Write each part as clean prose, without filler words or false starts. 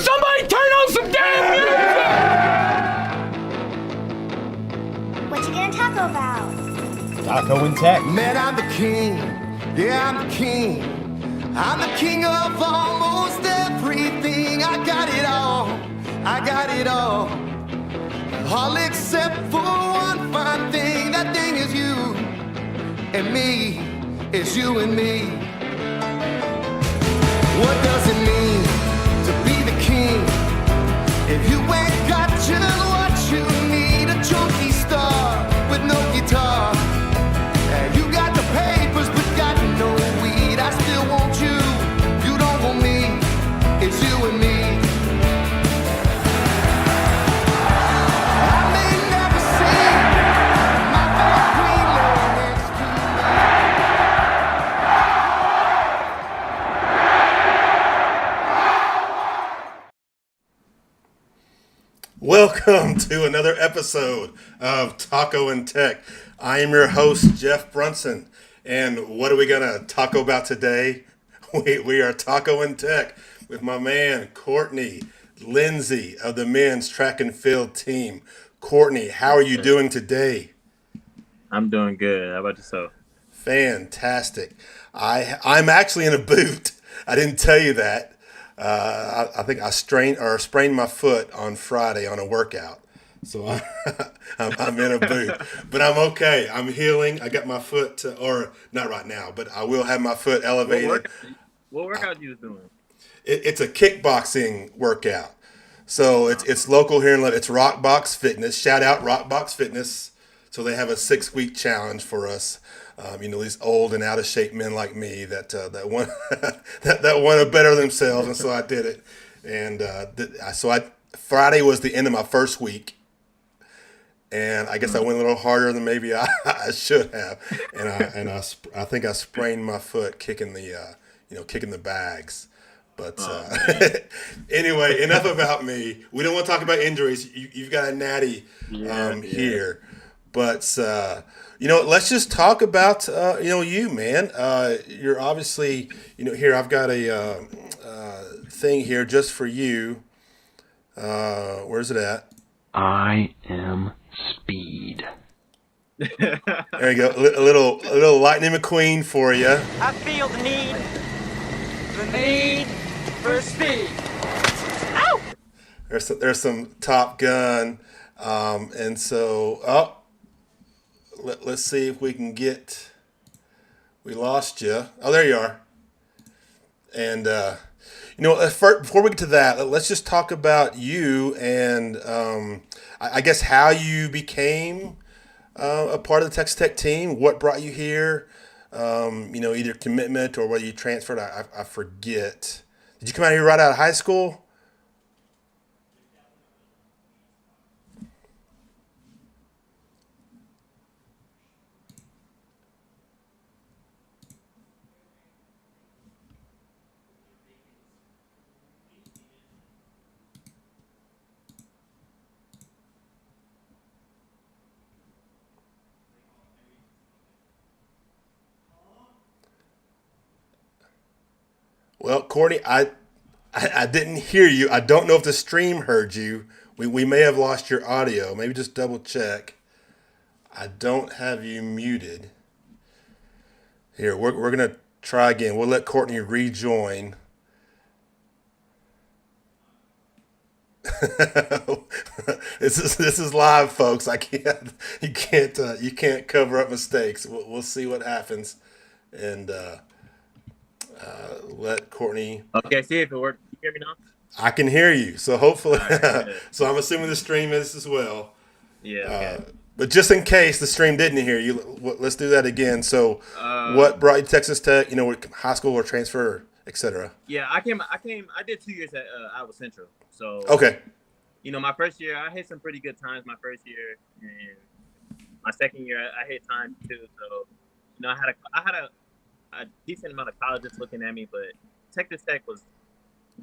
Somebody turn on some damn What you gonna talk about? music! Taco and Tech. Man, I'm the king. Yeah, I'm the king. I'm the king of almost everything. I got it all. I got it all. All except for one fine thing. That thing is you and me. It's you and me. What does it mean to be the king? If you ain't got just what you need, a chunky star with no guitar. You got the papers but got no weed. I still want you, you don't want me. It's you and me. I may never see my fair queen laying next to me. Welcome to another episode of Taco and Tech. I am your host, Jeff Brunson. And what are we going to talk about today? We are Taco and Tech with my man, Courtney Lindsey of the men's track and field team. Courtney, how are you doing today? I'm doing good. How about yourself? Fantastic. I'm actually in a boot. I didn't tell you that. I think I sprained my foot on Friday on a workout. So I'm in a boot, but I'm okay. I'm healing. I got my foot, or not right now, but I will have my foot elevated. What workout you was doing? It's a kickboxing workout. So it's local here in it's Rockbox Fitness. Shout out Rockbox Fitness. So they have a 6-week challenge for us. These old and out of shape men like me that want that want to better themselves, and so I did it. And Friday was the end of my first week, and I guess I went a little harder than maybe I should have, and I think I sprained my foot kicking the bags. But anyway, enough about me. We don't want to talk about injuries. You've got a natty here. But, let's just talk about, you, man. You're obviously, here I've got a thing here just for you. Where's it at? I am speed. There you go. A little Lightning McQueen for you. I feel the need for speed. Ow! There's some Top Gun. And so, let's see if we can get. We lost you. Oh, there you are. And before we get to that, let's just talk about you and I guess how you became a part of the Texas Tech team. What brought you here? Either commitment or whether you transferred. I forget. Did you come out here right out of high school? Well, Courtney, I didn't hear you. I don't know if the stream heard you. We may have lost your audio. Maybe just double check. I don't have you muted. Here, we're gonna try again. We'll let Courtney rejoin. This is live, folks. You can't cover up mistakes. We'll see what happens, and let Courtney. Okay, see if it works. Can you hear me now? I can hear you, so hopefully. Right, so I'm assuming the stream is as well. Yeah. Okay. But just in case the stream didn't hear you, let's do that again. So, what brought you to Texas Tech? High school or transfer, etc. Yeah, I did 2 years at Iowa Central. So Okay. My first year I hit some pretty good times. My first year, and my second year I hit times too. So I had a decent amount of colleges looking at me, but Texas Tech was.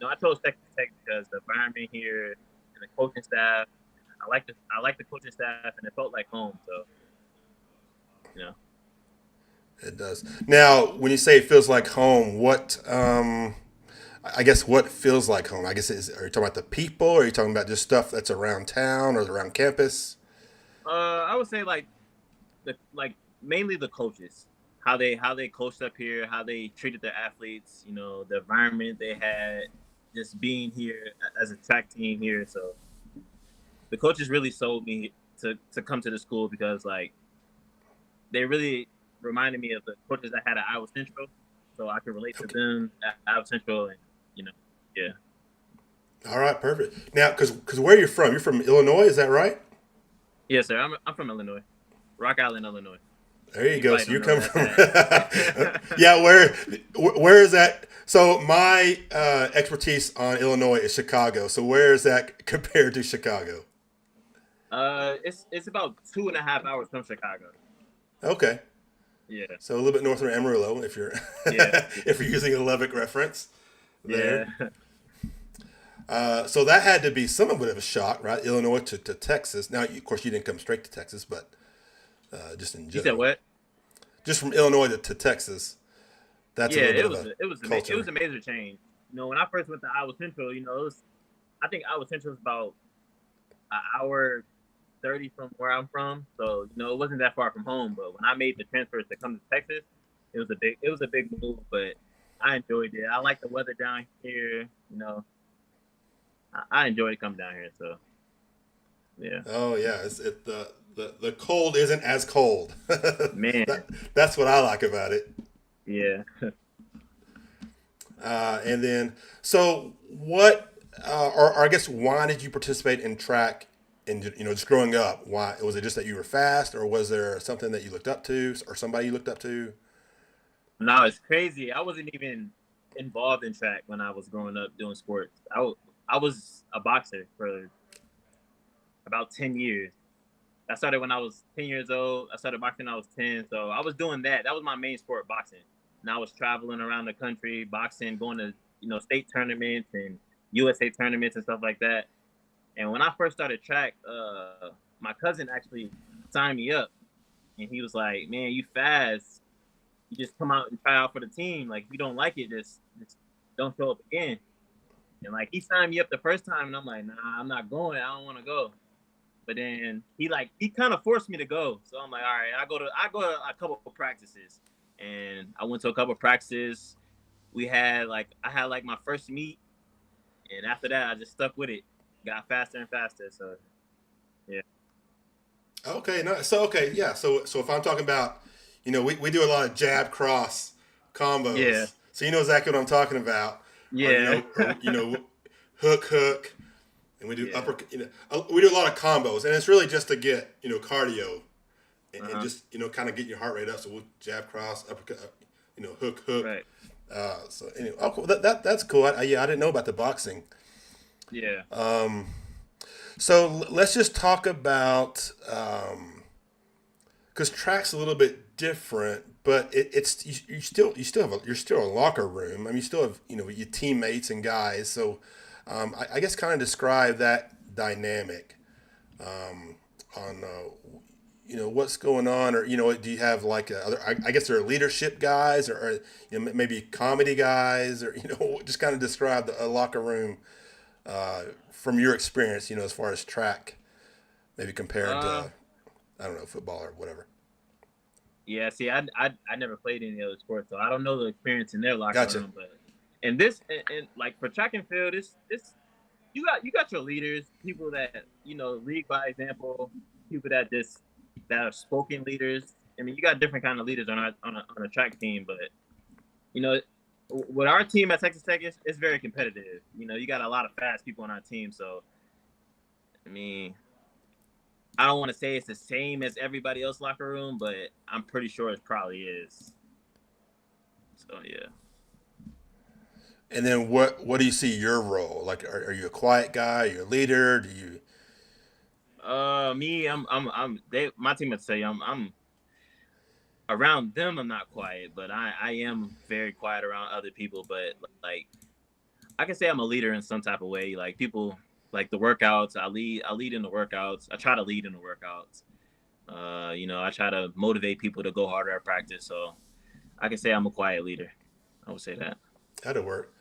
I chose Texas Tech because the environment here and the coaching staff. I like the coaching staff, and it felt like home. So, It does. Now, when you say it feels like home, what? I guess what feels like home? I guess are you talking about the people, or are you talking about just stuff that's around town or around campus? I would say like mainly the coaches, how they coached up here, how they treated their athletes, the environment they had, just being here as a track team here. So the coaches really sold me to come to the school because like they really reminded me of the coaches I had at Iowa Central, so I could relate to them at Iowa Central, and yeah. All right, perfect. Now, because where you're from? You're from Illinois, is that right? Yes, sir. I'm from Illinois, Rock Island, Illinois. There you go. So Probably you don't come know from, that. yeah. Where is that? So my expertise on Illinois is Chicago. So where is that compared to Chicago? It's about 2.5 hours from Chicago. Okay. Yeah. So a little bit north of Amarillo, if you're Yeah. if you're using a Lubbock reference. There. Yeah. So that had to be somewhat of a shock, right? Illinois to Texas. Now, of course, you didn't come straight to Texas, but just in general. You said what? Just from Illinois to Texas. That's a little bit it was culture. it was a major change. When I first went to Iowa Central, I think Iowa Central was about an hour 30 from where I'm from, so it wasn't that far from home. But when I made the transfer to come to Texas, it was a big move, but I enjoyed it. I like the weather down here. I enjoyed coming down here. So yeah. Oh yeah, the cold isn't as cold. Man. That's what I like about it. Yeah. And then, so what, or I guess, why did you participate in track? And just growing up, why was it? Just that you were fast, or was there something that you looked up to, or somebody you looked up to? No, it's crazy. I wasn't even involved in track when I was growing up doing sports. I was a boxer for about 10 years. I started when I was 10 years old. I started boxing when I was 10. So I was doing that. That was my main sport, boxing. And I was traveling around the country, boxing, going to, state tournaments and USA tournaments and stuff like that. And when I first started track, my cousin actually signed me up. And he was like, man, you fast. You just come out and try out for the team. Like, if you don't like it, just don't show up again. And, like, he signed me up the first time, and I'm like, nah, I'm not going. I don't want to go. But then he kind of forced me to go. So I'm like, all right, I go to a couple of practices. And I went to a couple of practices. I had my first meet. And after that, I just stuck with it. Got faster and faster. So, yeah. Okay, nice. So okay, yeah. So if I'm talking about, we do a lot of jab cross combos. Yeah. So you know exactly what I'm talking about. Yeah. Or, hook, and we do upper. We do a lot of combos, and it's really just to get cardio, and just kind of get your heart rate up. So we'll jab cross, uppercut, hook. Right. So anyway, oh, cool. That's cool. I didn't know about the boxing. Yeah. So let's just talk about, because track's a little bit different, but you're still a locker room. I mean, you still have your teammates and guys. So I guess kind of describe that dynamic on what's going on, or do you have like I guess there are leadership guys, or maybe comedy guys, or just kind of describe a locker room. From your experience, as far as track, maybe compared to, I don't know, football or whatever. Yeah, see, I never played any other sports, so I don't know the experience in their locker Gotcha. room. But and like for track and field, you got your leaders, people that lead by example, people that are spoken leaders. I mean, you got different kind of leaders on a track team, but with our team at Texas Tech, it's very competitive. You got a lot of fast people on our team. So, I mean, I don't want to say it's the same as everybody else's locker room, but I'm pretty sure it probably is. So, yeah. And then what do you see your role? Like, are you a quiet guy? Are you a leader? Do you? Me, my team would say I'm around them. I'm not quiet, but I am very quiet around other people. But like, I can say I'm a leader in some type of way. Like people, like the workouts, I lead in the workouts. I try to lead in the workouts. I try to motivate people to go harder at practice. So I can say I'm a quiet leader. I would say that. That'll work.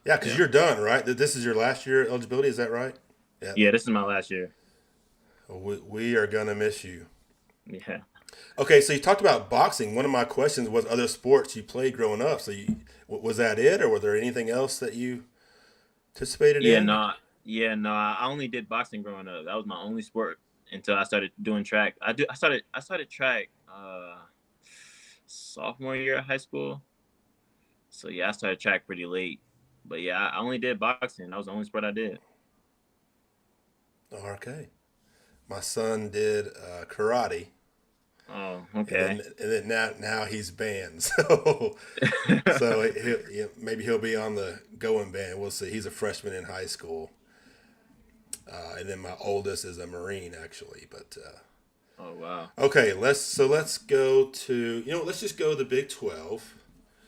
Yeah, because Yeah. you're done, right? This is your last year eligibility. Is that right? Yeah. Yeah, this is my last year. We are gonna miss you. Yeah. Okay, so you talked about boxing. One of my questions was other sports you played growing up. So was that it, or was there anything else that you participated Yeah, in? no, yeah, no. I only did boxing growing up. That was my only sport until I started doing track. I started track sophomore year of high school. So yeah, I started track pretty late. But yeah, I only did boxing. That was the only sport I did. Okay. My son did karate, Oh, and okay. then now he's banned. So maybe he'll be on the going ban. We'll see. He's a freshman in high school, and then my oldest is a Marine actually. But Oh wow. okay, let's go to let's just go to the Big 12.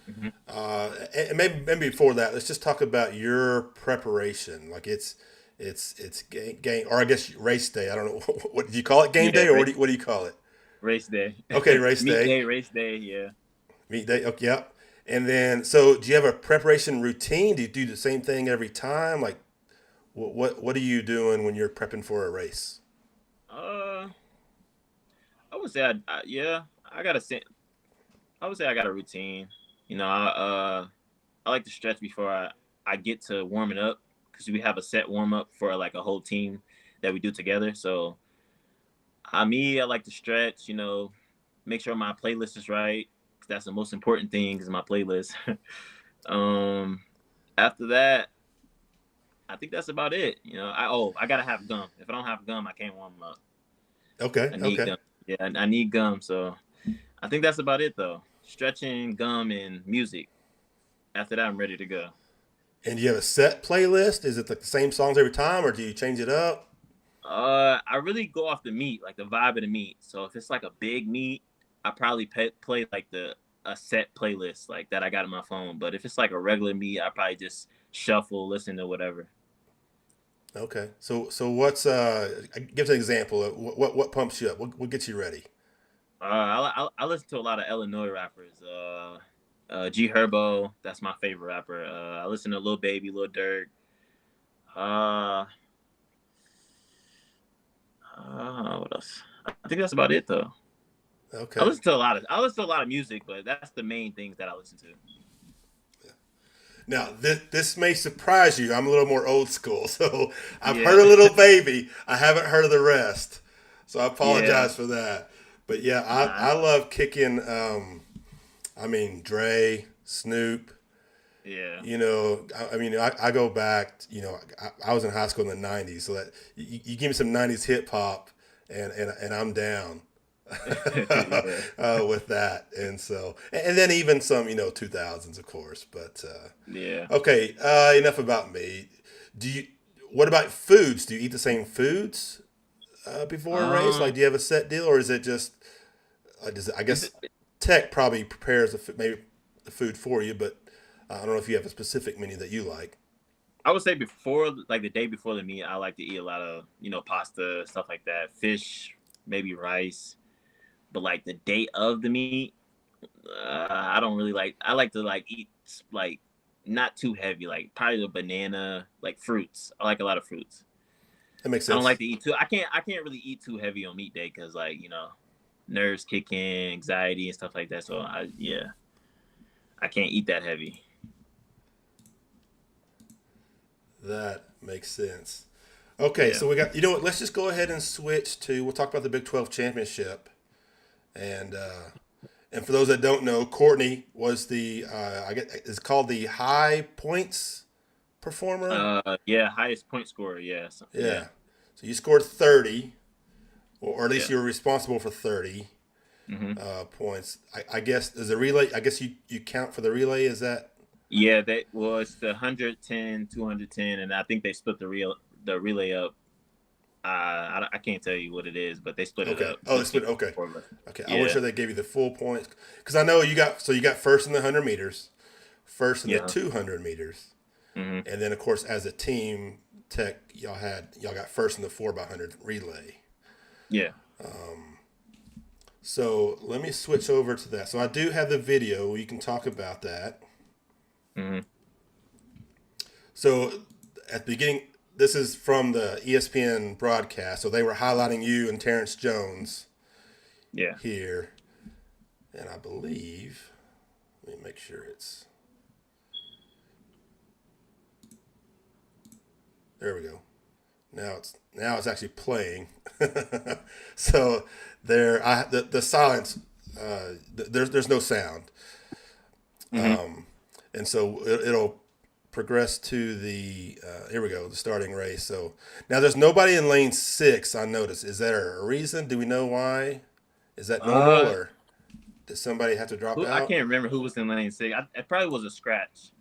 Mhm. And maybe before that, let's just talk about your preparation. Like it's game or I guess race day. I don't know what did you call it, game Yeah, day, or what do you call it? race day. Okay, race Meet day, day, race day. Yeah. meet day. Okay, yep. And then, so do you have a preparation routine? Do you do the same thing every time? Like, what are you doing when you're prepping for a race? Uh, I would say yeah. I got a. I would say I got a routine. I like to stretch before I get to warming up because we have a set warm up for like a whole team that we do together. So I like to stretch. Make sure my playlist is right. 'Cause that's the most important thing is my playlist. um, After that, I think that's about it. I gotta have gum. If I don't have gum, I can't warm up. Okay, I need okay. gum. Yeah, I need gum. So I think that's about it though. Stretching, gum, and music. After that, I'm ready to go. And do you have a set playlist? Is it like the same songs every time, or do you change it up? I really go off the meat, like the vibe of the meat. So if it's like a big meat, I probably play like the a set playlist like that I got on my phone. But if it's like a regular meat, I probably just shuffle, listen to whatever. Okay. So what's give us an example of what pumps you up? What gets you ready? I listen to a lot of Illinois rappers. G Herbo, that's my favorite rapper. I listen to Lil Baby, Lil Durk. Uh, what else? I think that's about it though. Okay. I listen to a lot of music, but that's the main things that I listen to. Now, this may surprise you. I'm a little more old school, so I've Yeah, heard of Little Baby. I haven't heard of the rest, so I yeah, apologize for that. But yeah, nah, I love kicking. I mean, Dre, Snoop. yeah, I go back. I was in high school in the '90s, so that you give me some '90s hip hop, and I'm down. yeah, With that, and then even some 2000s, of course. But yeah. okay, enough about me. Do you? What about foods? Do you eat the same foods before a race? Like, Um, do you have a set deal, or is it just? I guess it's, tech probably prepares maybe the food for you, but I don't know if you have a specific menu that you like. I would say before, like the day before the meet, I like to eat a lot of pasta, stuff like that, fish, maybe rice. But like the day of the meet, I don't really like. I like to like eat like not too heavy, like probably a banana, like fruits. I like a lot of fruits. That makes I don't like sense. to eat too. I can't really eat too heavy on meat day because like nerves kick in, anxiety and stuff like that. So I can't eat that heavy. That makes sense. Okay, Yeah. so we got. You know what? Let's just go ahead and switch to. We'll talk about the Big 12 championship. And for those that don't know, Courtney was the I guess it's called the high points performer. Yeah, highest point scorer. Yeah, so, yeah, Yeah. So you scored 30, or at least yeah. you were responsible for 30 Hmm. points. I guess is the relay. I guess you count for the relay. Is that Yeah, that was the 110, 210, and I think they split the relay up. I can't tell you what it is, but they split it okay? up Oh, between okay. four of us. Okay. I wasn't Yeah, sure they gave you the full points because I know you got first in the 100 meters, first in the yeah. 200 meters. Hmm. And then, of course, as a team, Tech, y'all got first in the 4x100 relay. Yeah. So let me switch over to that. So I do have the video. You can talk about that. Hmm. So at the beginning, this is from the ESPN broadcast. So they were highlighting you and Terrence Jones Yeah. here. And I believe, let me make sure it's, there we go. Now it's actually playing. So the silence, there's no sound. And so it'll progress to the here we go, the starting race. So now there's nobody in lane 6. I noticed. Is there a reason? Do we know why? Is that normal, or did somebody have to drop out? I can't remember who was in lane 6. It probably was a scratch.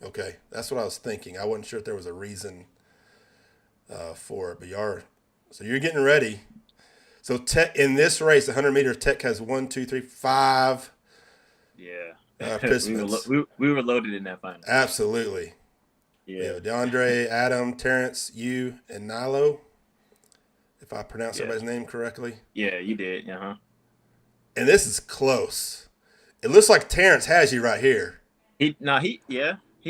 Okay, that's what I was thinking. I wasn't sure if there was a reason for it, but so you're getting ready. So Tech in this race, 100 meters, Tech has 1, 2, 3, 5. Yeah. Participants. we were loaded in that final. Absolutely. Yeah. DeAndre, Adam, Terrence, you, and Nilo, if I pronounced everybody's name correctly. Yeah, you did. Uh-huh. And this is close. It looks like Terrence has you right here. He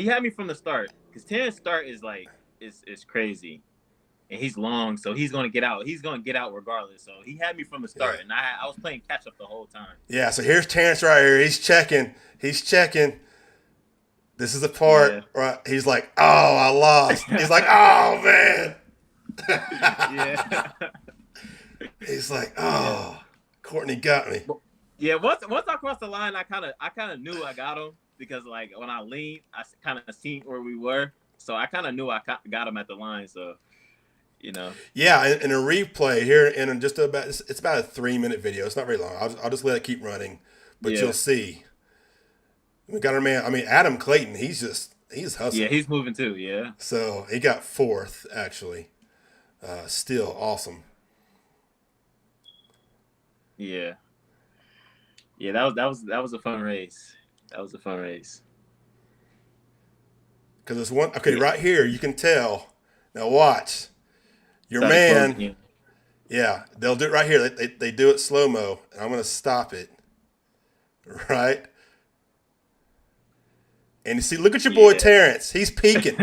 had me from the start, because Terrence's start is like is crazy, and he's long, so he's gonna get out. He's gonna get out regardless. So he had me from the start, and I was playing catch up the whole time. Yeah. So here's Terrence right here. He's checking. This is the part right. He's like, "Oh, I lost." He's like, "Oh man." Yeah. He's like, "Oh, Courtney got me." Yeah. Once I crossed the line, I kind of knew I got him, because like when I leaned, I kind of seen where we were, so I kind of knew I got him at the line. So, you know. Yeah, in a replay here, in just about it's about a 3-minute video. It's not very long. I'll just let it keep running, but you'll see. We got our man. I mean, Adam Clayton. He's hustling. Yeah, he's moving too. Yeah. So he got 4th actually. Still awesome. Yeah. Yeah, that was a fun race. That was a fun race. Because it's one. Okay, right here you can tell. Now watch. Your Started man. closing. Yeah, they'll do it right here. They do it slow mo. I'm gonna stop it. Right. And you see, look at your boy Terrence. He's peeking.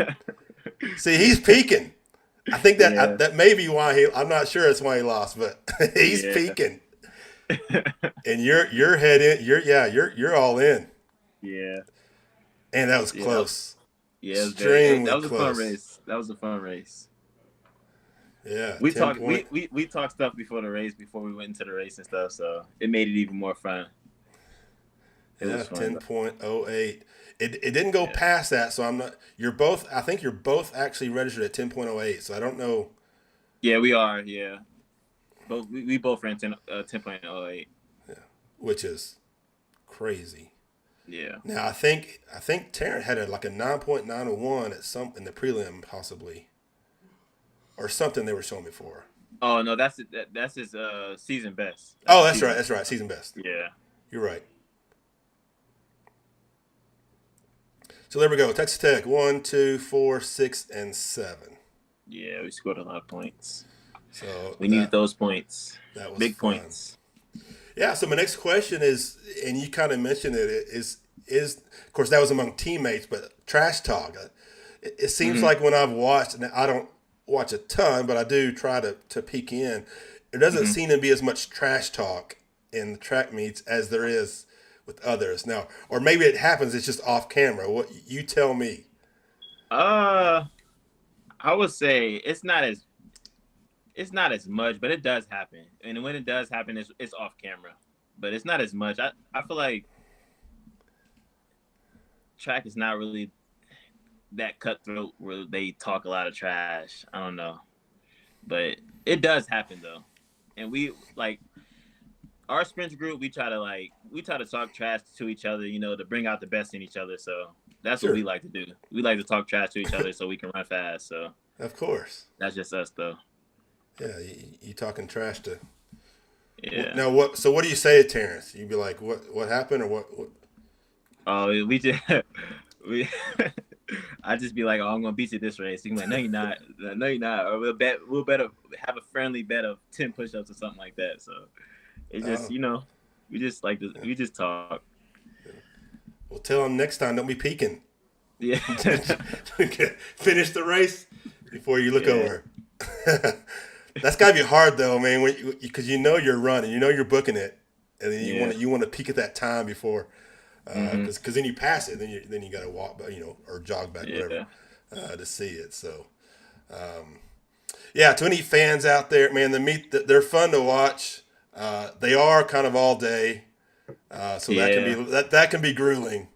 See, he's peeking. I think that that may be why I'm not sure it's why he lost, but he's peeking. And you're head in. You're all in. Yeah. And that was close. Yeah, extremely that was close. a fun race. That was a fun race. Yeah. We talked stuff before the race, before we went into the race and stuff, so it made it even more fun. It was fun. 10.08. It didn't go past that, so I'm not. I think you're both actually registered at 10.08. So I don't know. Yeah, we are. Yeah, we both ran 10.08. Yeah, which is crazy. Yeah. Now I think Terrence had a 9.901 in the prelim possibly, or something they were showing me for. Oh no, that's his season best. That's right, season best. Yeah. You're right. So there we go. Texas Tech 1, 2, 4, 6, and 7. Yeah, we scored a lot of points. So we needed those points. That was big fun. Points. Yeah. So my next question is, and you kind of mentioned it, is of course that was among teammates, but trash talk. It seems like when I've watched, and I don't watch a ton, but I do try to peek in. There doesn't seem to be as much trash talk in the track meets as there is with others now, or maybe it happens. It's just off camera. What you tell me? I would say it's not as much, but it does happen. And when it does happen, it's off camera, but it's not as much. I feel like track is not really that cutthroat where they talk a lot of trash. I don't know, but it does happen though, and we like. Our sprints group, we try to talk trash to each other, to bring out the best in each other. So that's what we like to do. We like to talk trash to each other so we can run fast. So of course, that's just us, though. Yeah, you talking trash to. Yeah. Now what? So what do you say to Terrence? You'd be like, what happened, or what? Oh, I just be like, I'm gonna beat you this race. He's like, no, you're not. No, you're not. Or we'll better have a friendly bet of 10 push-ups or something like that. So. It's just, we just like to, we just talk. Well, tell him next time, don't be peeking. Yeah. Finish the race before you look Yeah. over. That's gotta be hard though, man. Because you know you're running, you know you're booking it, and then you want to peak at that time before, because then you pass it, then you gotta walk, or jog back, whatever, Yeah. to see it. So, yeah, to any fans out there, man, they're fun to watch. They are kind of all day, so that can be grueling.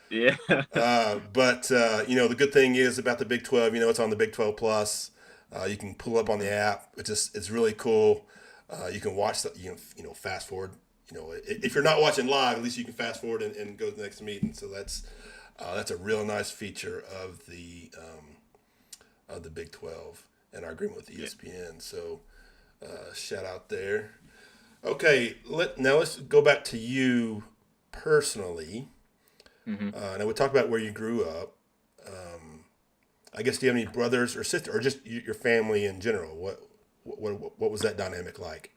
Yeah. But the good thing is about the Big 12, it's on the Big 12 Plus. You can pull up on the app. It's really cool. You can watch fast forward. If you're not watching live, at least you can fast forward and go to the next meeting. So that's a real nice feature of the Big 12 and our agreement with ESPN. So shout out there. Okay, now let's go back to you personally. Now we talked about where you grew up. I guess, do you have any brothers or sisters, or just your family in general? What was that dynamic like?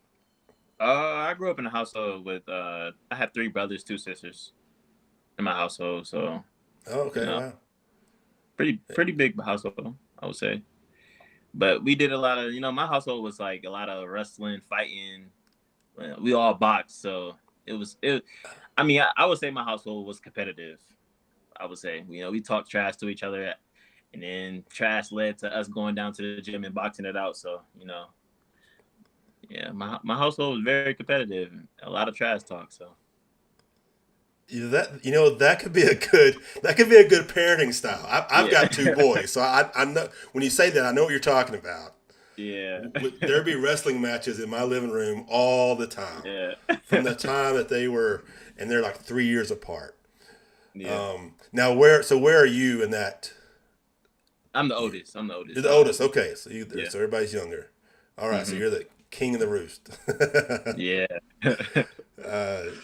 I grew up in a household with I had 3 brothers, 2 sisters in my household, so Oh, okay, wow. pretty big household, I would say. But we did a lot of, my household was like a lot of wrestling, fighting. We all boxed, so I would say my household was competitive. I would say, we talked trash to each other, and then trash led to us going down to the gym and boxing it out. So, yeah, my household was very competitive, and a lot of trash talk. So That could be a good parenting style. I've got 2 boys, so I know when you say that, I know what you're talking about. yeah, There'd be wrestling matches in my living room all the time. yeah, From the time that they're like 3 years apart. yeah. Now where are you in that? I'm the oldest. You're the oldest. Okay, so Yeah. so everybody's younger. All right, so you're the king of the roost. Yeah. Of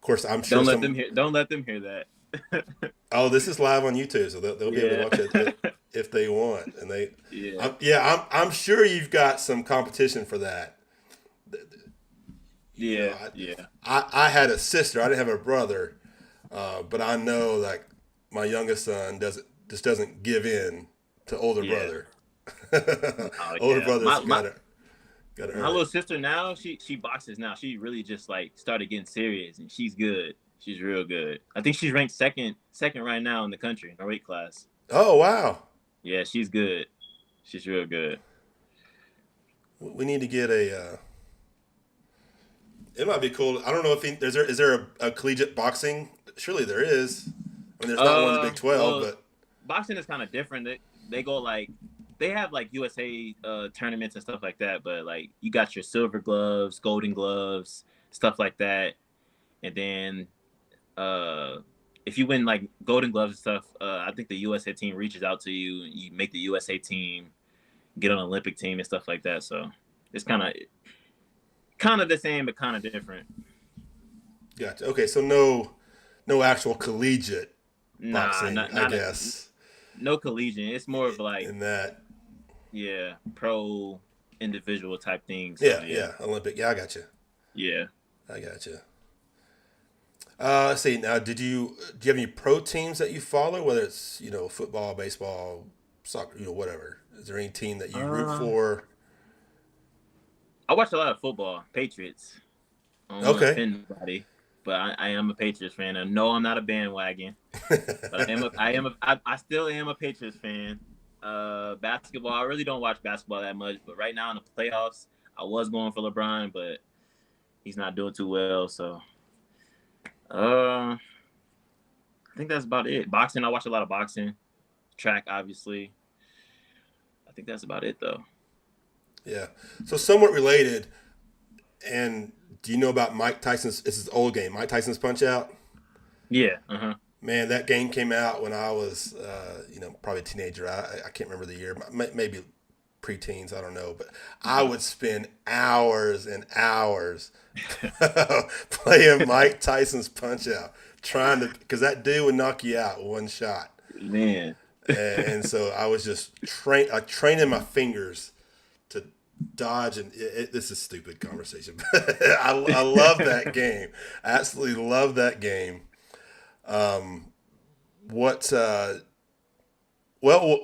course, I'm sure. Don't let them hear that. Oh, this is live on YouTube, so they'll be able to watch it if they want. And I'm sure you've got some competition for that. Yeah. I had a sister. I didn't have a brother, but I know like my youngest son doesn't give in to older brother. Older brother's got to earn My it. little sister now, she boxes now. She really just like started getting serious, and she's good. She's real good. I think she's ranked second right now in the country in her weight class. Oh wow! Yeah, she's good. She's real good. We need to get a. It might be cool. I don't know if is there a collegiate boxing? Surely there is. I mean, there's not one in the Big 12, but boxing is kind of different. They go like they have like USA tournaments and stuff like that, but like you got your silver gloves, golden gloves, stuff like that, and then if you win like golden gloves and stuff, I think the USA team reaches out to you. You make the USA team, get on an Olympic team and stuff like that. So it's kind of the same, but kind of different. gotcha. Okay, so no actual collegiate boxing, I guess. No collegiate. It's more of like In that, pro individual type things. So, yeah, Olympic. Yeah, I got you. Yeah. I got you. Let's see. Now, do you have any pro teams that you follow? Whether it's football, baseball, soccer, whatever. Is there any team that you root for? I watch a lot of football. Patriots. I don't want to offend anybody, but I am a Patriots fan. And no, I'm not a bandwagon, but I still am a Patriots fan. Basketball, I really don't watch basketball that much, but right now in the playoffs, I was going for LeBron, but he's not doing too well. So, I think that's about it. Boxing, I watch a lot of boxing. Track, obviously. I think that's about it, though. Yeah. So somewhat related. And do you know about Mike Tyson's? It's his old game, Mike Tyson's Punch Out. Yeah. Man, that game came out when I was, probably a teenager. I can't remember the year, maybe preteens. I don't know, but I would spend hours and hours playing Mike Tyson's Punch Out, because that dude would knock you out one shot. Man. And so I was just training my fingers to dodge, and this is a stupid conversation, but I love that game. I absolutely love that game. Well,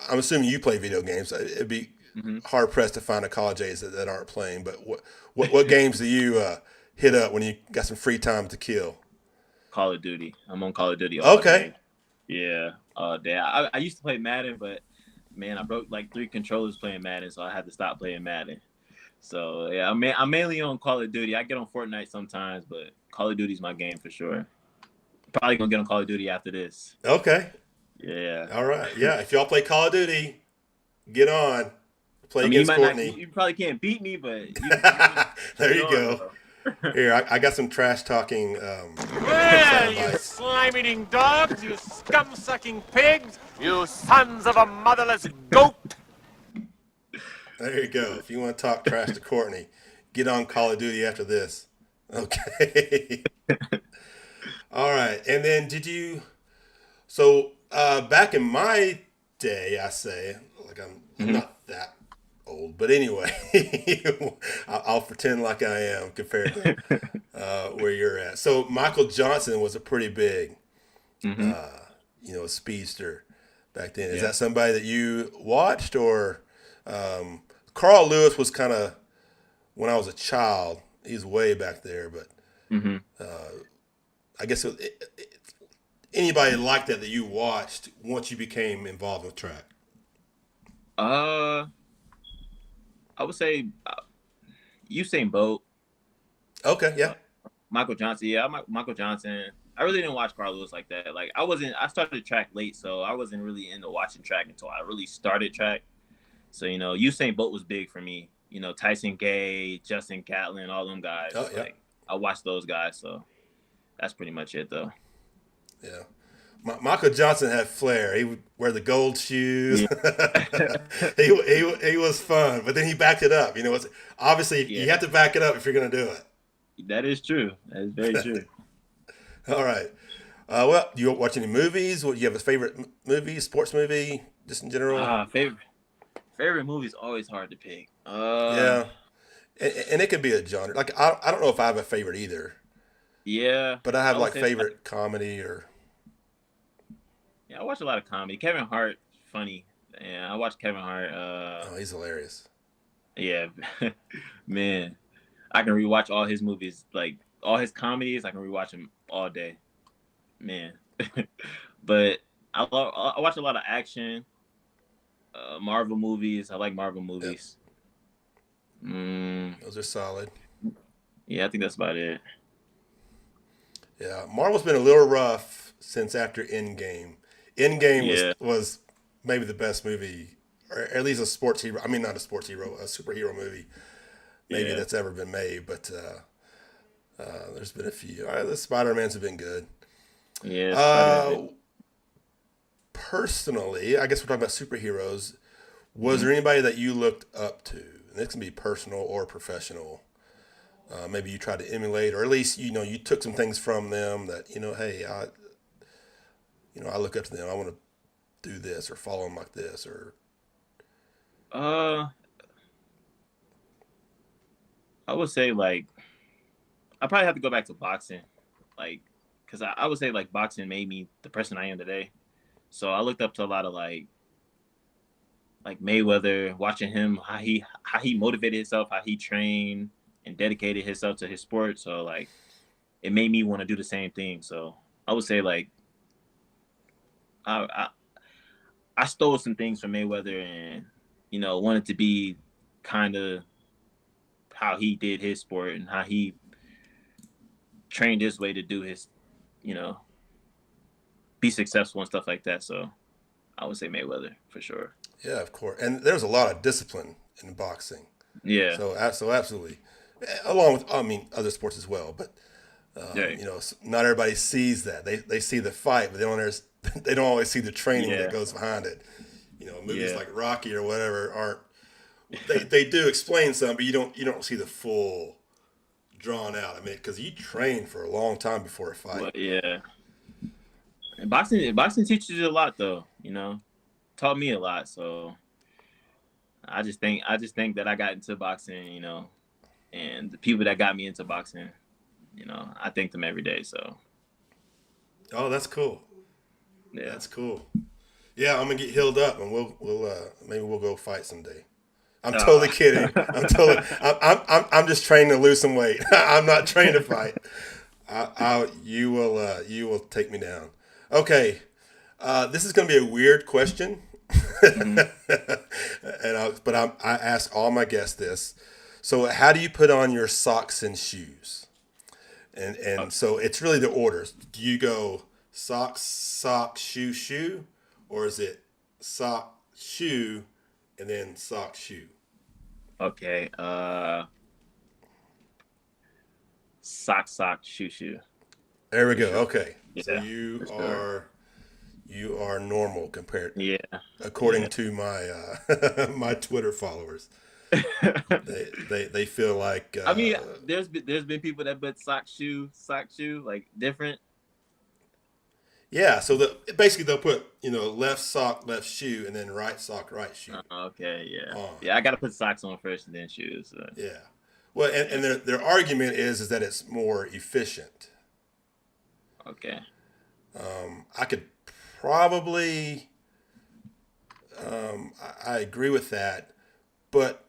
I'm assuming you play video games. It'd be Mm-hmm. hard pressed to find a college age that aren't playing. But what games do you hit up when you got some free time to kill? Call of Duty. I'm on Call of Duty all Okay. day. Yeah, all day. I used to play Madden, but man, I broke like 3 controllers playing Madden, so I had to stop playing Madden. So yeah, I'm mainly on Call of Duty. I get on Fortnite sometimes, but Call of Duty's my game for sure. Probably gonna get on Call of Duty after this. Okay. Yeah. All right. Yeah. If y'all play Call of Duty, get on. Play I mean, against Courtney. you probably can't beat me, but There you go. Here, I got some trash talking. Well, you slime-eating dogs, you scum-sucking pigs, you sons of a motherless goat. There you go. If you want to talk trash to Courtney, get on Call of Duty after this. Okay. All right. And then so back in my day, I say, like I'm not that old, but anyway, I'll pretend like I am compared to where you're at. So Michael Johnson was a pretty big, speedster back then. Is that somebody that you watched, or Carl Lewis was kind of when I was a child? He's way back there, but I guess anybody like that you watched once you became involved with track. I would say Usain Bolt. Okay, yeah. Michael Johnson. Yeah, Michael Johnson. I really didn't watch Carl Lewis like that. Like I started track late, so I wasn't really into watching track until I really started track. So, Usain Bolt was big for me. Tyson Gay, Justin Gatlin, all them guys. Oh, yeah. Like I watched those guys, so that's pretty much it though. Yeah. Michael Johnson had flair. He would wear the gold shoes. Yeah. he was fun, but then he backed it up. Obviously you have to back it up if you're going to do it. That is true. That is very true. All right. Well, do you watch any movies? Do you have a favorite movie, sports movie, just in general? Favorite movie is always hard to pick. Yeah. And it could be a genre. Like, I don't know if I have a favorite either. Yeah. But I have like favorite comedy or. Yeah, I watch a lot of comedy. Kevin Hart, funny. Yeah, I watch Kevin Hart. He's hilarious. Yeah, man. I can rewatch all his movies, like all his comedies. I can rewatch them all day, man. But I watch a lot of action, Marvel movies. I like Marvel movies. Yep. Those are solid. Yeah, I think that's about it. Yeah, Marvel's been a little rough since after Endgame. Endgame was maybe the best movie, or at least a sports hero. I mean, not a sports hero, a superhero movie, maybe that's ever been made. But there's been a few. The Spider-Mans have been good. Yeah. Personally, I guess we're talking about superheroes. Was there anybody that you looked up to? And this can be personal or professional. Maybe you tried to emulate, or at least you took some things from them that hey, I look up to them. I want to do this or follow them like this, or. I would say like I probably have to go back to boxing, like because I would say like boxing made me the person I am today. So I looked up to a lot of like Mayweather, watching him how he motivated himself, how he trained and dedicated himself to his sport. So like it made me want to do the same thing. So I would say like I stole some things from Mayweather and wanted to be kind of how he did his sport and how he trained his way to do his be successful and stuff like that. So I would say Mayweather for sure. Yeah, of course. And there's a lot of discipline in boxing. Yeah. So absolutely. Along with, other sports as well. But, not everybody sees that. They see the fight, but they don't always see the training that goes behind it. Movies like Rocky or whatever aren't. They do explain some, but you don't see the full drawn out. I mean, because you train for a long time before a fight. Well, yeah. And boxing teaches you a lot, though. Taught me a lot. So I just think that I got into boxing, and the people that got me into boxing, I thank them every day. So. Oh, that's cool. Yeah, that's cool. Yeah, I'm gonna get healed up, and we'll maybe we'll go fight someday. I'm totally kidding. I'm just training to lose some weight. I'm not trained to fight. You will take me down. Okay, this is gonna be a weird question, but I ask all my guests this. So, how do you put on your socks and shoes? And so it's really the orders. Do you go socks, sock, shoe, shoe, or is it sock, shoe, and then sock, shoe? Okay. Sock, sock, shoe, shoe. There we go. Okay, so Yeah, you for sure. are normal compared, Yeah. according to my my Twitter followers. They feel like I mean, there's been people that put sock, shoe, like different. yeah. So basically they'll put left sock, left shoe, and then right sock, right shoe. Okay, yeah, On. yeah. I gotta put socks on first and then shoes. So. Yeah. Well, and their argument is that it's more efficient. Okay. I could probably, I agree with that, but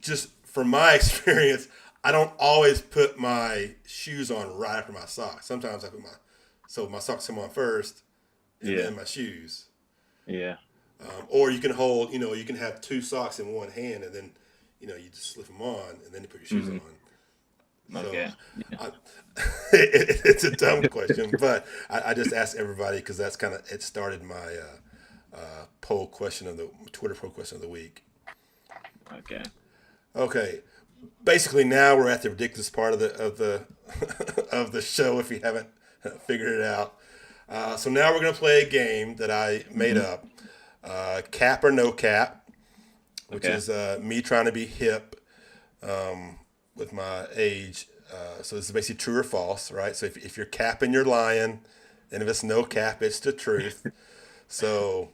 just from my experience, I don't always put my shoes on right after my socks. Sometimes I put my socks come on first, and then my shoes. Yeah. Or you can hold, you can have two socks in one hand, and then, you just slip them on, and then you put your shoes on. Okay. So, it's a dumb question, but I just asked everybody because that's it started my Twitter poll question of the week. Okay. Okay, basically now we're at the ridiculous part of the of the show. If you haven't figured it out, so now we're gonna play a game that I made up, cap or no cap, which is me trying to be hip with my age. So this is basically true or false, right? So if you're capping, you're lying, and if it's no cap, it's the truth. So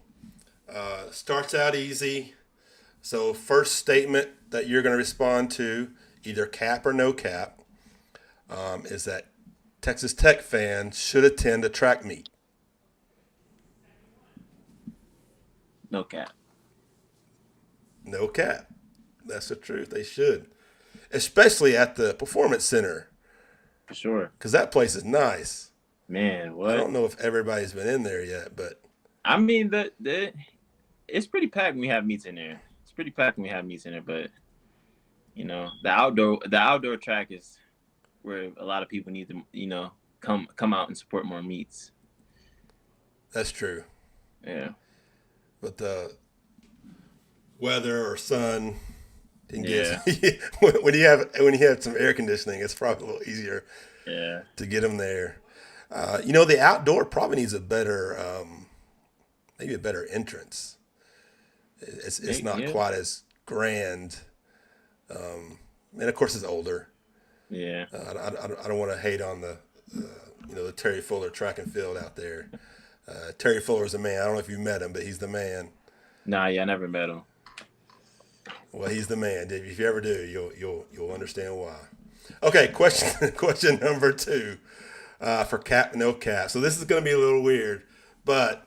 starts out easy. So first statement that you're going to respond to, either cap or no cap, is that Texas Tech fans should attend a track meet. No cap. No cap. That's the truth. They should. Especially at the Performance Center. For sure. Because that place is nice. Man, what? I don't know if everybody's been in there yet, but... I mean, it's pretty packed when we have meets in there. It's pretty packed when we have meets in there, but, the outdoor track is where a lot of people need to, come out and support more meets. That's true. Yeah. But the weather or sun can get when you have some air conditioning, it's probably a little easier to get them there. The outdoor probably needs a better maybe a better entrance. It's not quite as grand, and of course it's older. Yeah. I don't want to hate on the Terry Fuller track and field out there. Terry Fuller's a man. I don't know if you met him, but he's the man. Nah, yeah, I never met him. Well, he's the man. If you ever do, you'll understand why. Okay, question number 2 for cap, no cap. So this is going to be a little weird, but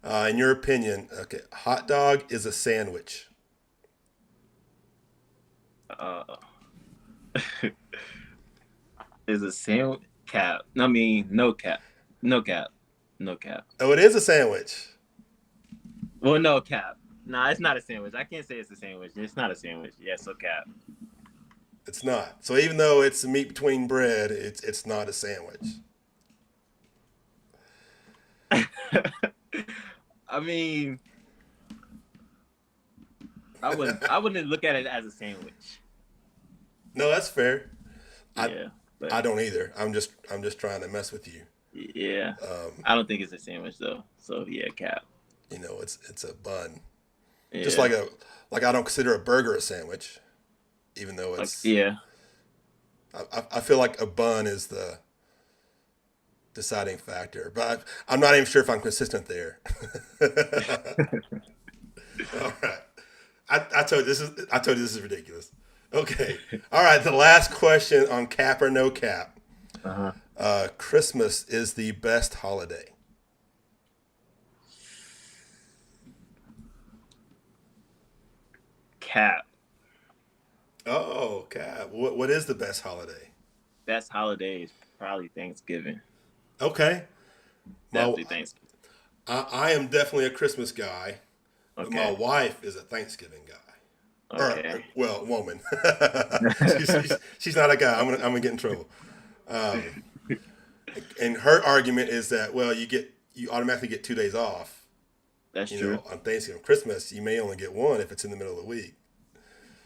in your opinion, okay, hot dog is a sandwich. Is a sandwich cap? I mean, no cap. No cap. No cap. Oh, it is a sandwich. Well, no cap. Nah, it's not a sandwich. I can't say it's a sandwich. It's not a sandwich. Yeah, so cap. It's not. So even though it's meat between bread, it's not a sandwich. I mean, I wouldn't look at it as a sandwich. No, that's fair. Yeah, but I don't either. I'm just trying to mess with you. yeah, I don't think it's a sandwich though. So yeah, cap. It's a bun. Yeah. Just like I don't consider a burger a sandwich, even though it's yeah. I feel like a bun is the deciding factor, but I'm not even sure if I'm consistent there. All right, I told you this is ridiculous. Okay, all right. The last question on cap or no cap. Uh-huh. Christmas is the best holiday. Cap. Oh, God. What is the best holiday? Best holiday is probably Thanksgiving. Okay. Definitely Thanksgiving. I am definitely a Christmas guy, but my Okay. wife is a Thanksgiving guy. Okay. Well, woman. She's not a guy. I'm gonna get in trouble. And her argument is that, well, you automatically get 2 days off. That's You true. know, on Thanksgiving, Christmas, you may only get one if it's in the middle of the week.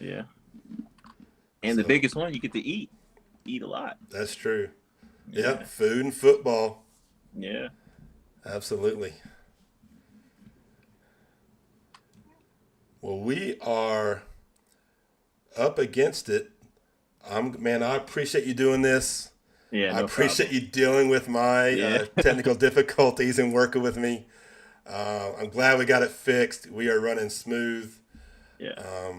Yeah. And the So- biggest one, you get to eat. Eat a lot. That's true. Yeah, Yeah. food and football. Yeah. Absolutely. Well, we are up against it. I appreciate you doing this. Yeah. I No appreciate you dealing with my Yeah. technical difficulties and working with me. I'm glad we got it fixed. We are running smooth. Yeah.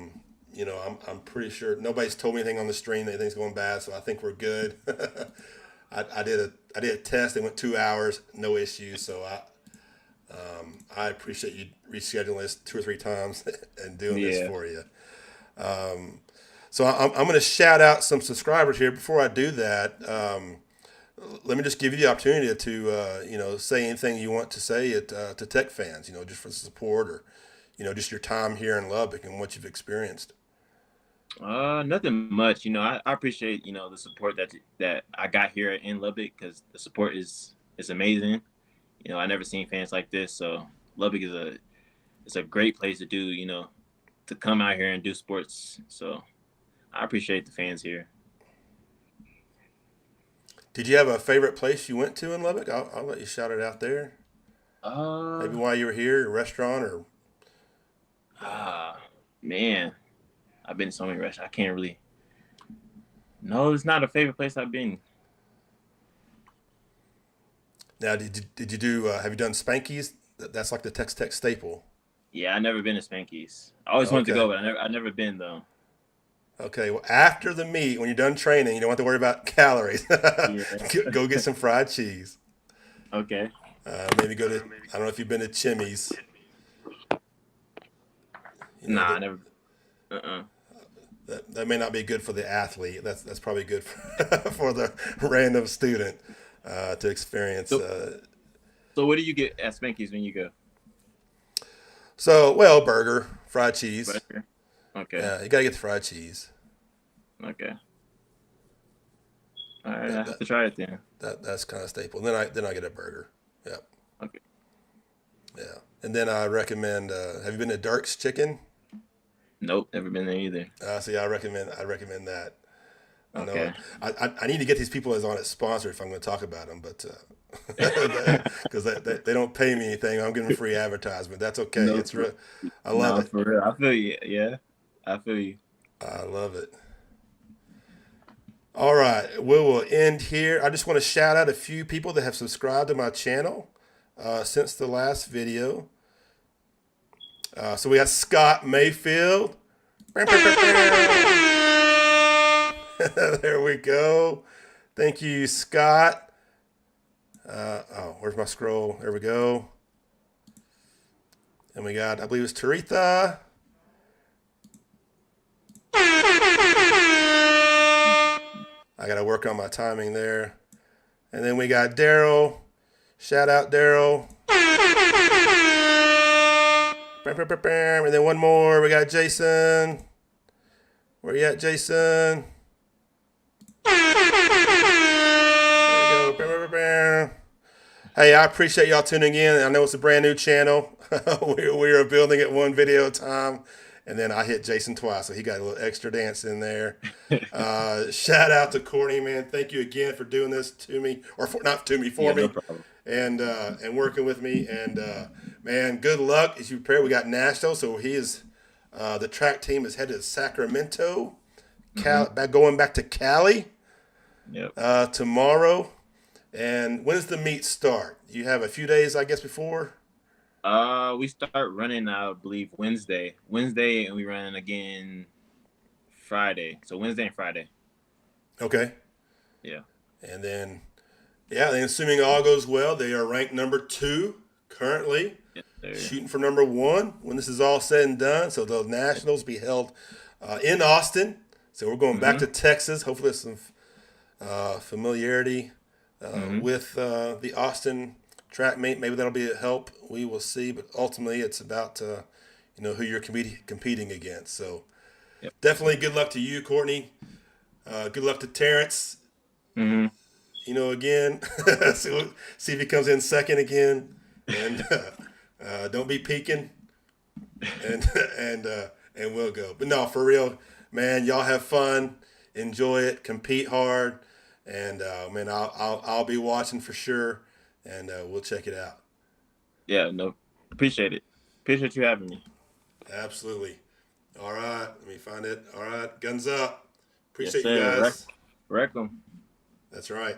You know, I'm pretty sure nobody's told me anything on the stream that anything's going bad, so I think we're good. I did a test. It went 2 hours, no issues. So I appreciate you rescheduling this 2 or 3 times and doing this Yeah. for you. So I'm going to shout out some subscribers here. Before I do that, let me just give you the opportunity to say anything you want to say to tech fans. You know, just for support or just your time here in Lubbock and what you've experienced. Nothing much. I appreciate the support that I got here in Lubbock, because the support is amazing. I never seen fans like this, so Lubbock is a great place to do to come out here and do sports. So I appreciate the fans here. Did you have a favorite place you went to in Lubbock? I'll let you shout it out there. Maybe while you were here, a restaurant or. Man, I've been to so many restaurants. I can't really. No, it's not a favorite place I've been. Now, did you do? Have you done Spanky's? That's like the Tex Tech staple. Yeah, I never been to Spanky's. I always wanted to Okay. go, but I never been though. Okay, well, after the meet, when you're done training, you don't have to worry about calories. Go get some fried cheese. Okay. Maybe go to. I don't know if you've been to Chimmy's. Nah, I never. That may not be good for the athlete. That's probably good for the random student to experience. So what do you get at Spanky's when you go? Burger, fried cheese. Burger? Okay. Yeah, you gotta get the fried cheese. Okay. All right, Yeah, I have to try it then. That's kind of staple. Then I get a burger. Yep. Okay. Yeah, and then I recommend. Have you been to Dirk's Chicken? Nope, never been there either. See, I recommend that. I know Okay. I need to get these people as on as sponsor if I'm going to talk about them, but because they don't pay me anything, I'm giving free advertisement. That's okay. No, It's I love it. For real. I feel you. Yeah, I feel you. I love it. All right, we will end here. I just want to shout out a few people that have subscribed to my channel since the last video. So we got Scott Mayfield. There we go. Thank you, Scott. Where's my scroll? There we go. And we got, I believe it's Taritha. I got to work on my timing there. And then we got Daryl. Shout out, Daryl. And then one more. We got Jason. Where you at, Jason? There we go. Hey, I appreciate y'all tuning in. I know it's a brand new channel. we are building it one video at a time. And then I hit Jason twice, so he got a little extra dance in there. Shout out to Courtney, man. Thank you again for doing this to me, or not to me, for me, no problem. and working with me. And man, good luck as you prepare. We got Nashville, so the track team is headed to Sacramento, going back to Cali tomorrow. And when does the meet start? You have a few days, I guess, before. We start running, I believe, Wednesday, and we run again Friday. So Wednesday and Friday. Okay. Yeah. And then, assuming all goes well, they are ranked number 2 currently. Yes, sir. shooting for number 1 when this is all said and done. So the Nationals be held in Austin. So we're going back to Texas. Hopefully there's some familiarity with the Austin track meet. Maybe that'll be a help. We will see. But ultimately, it's about who you're competing against. So definitely good luck to you, Courtney. Good luck to Terrence. Again, see if he comes in second again, and don't be peeking, and we'll go. But no, for real, man, y'all have fun, enjoy it, compete hard, and man, I'll be watching for sure, and we'll check it out. Yeah, no, appreciate it. Appreciate you having me. Absolutely. All right, let me find it. All right, guns up. Yes, Appreciate you sir. guys. Wreck 'em. That's right.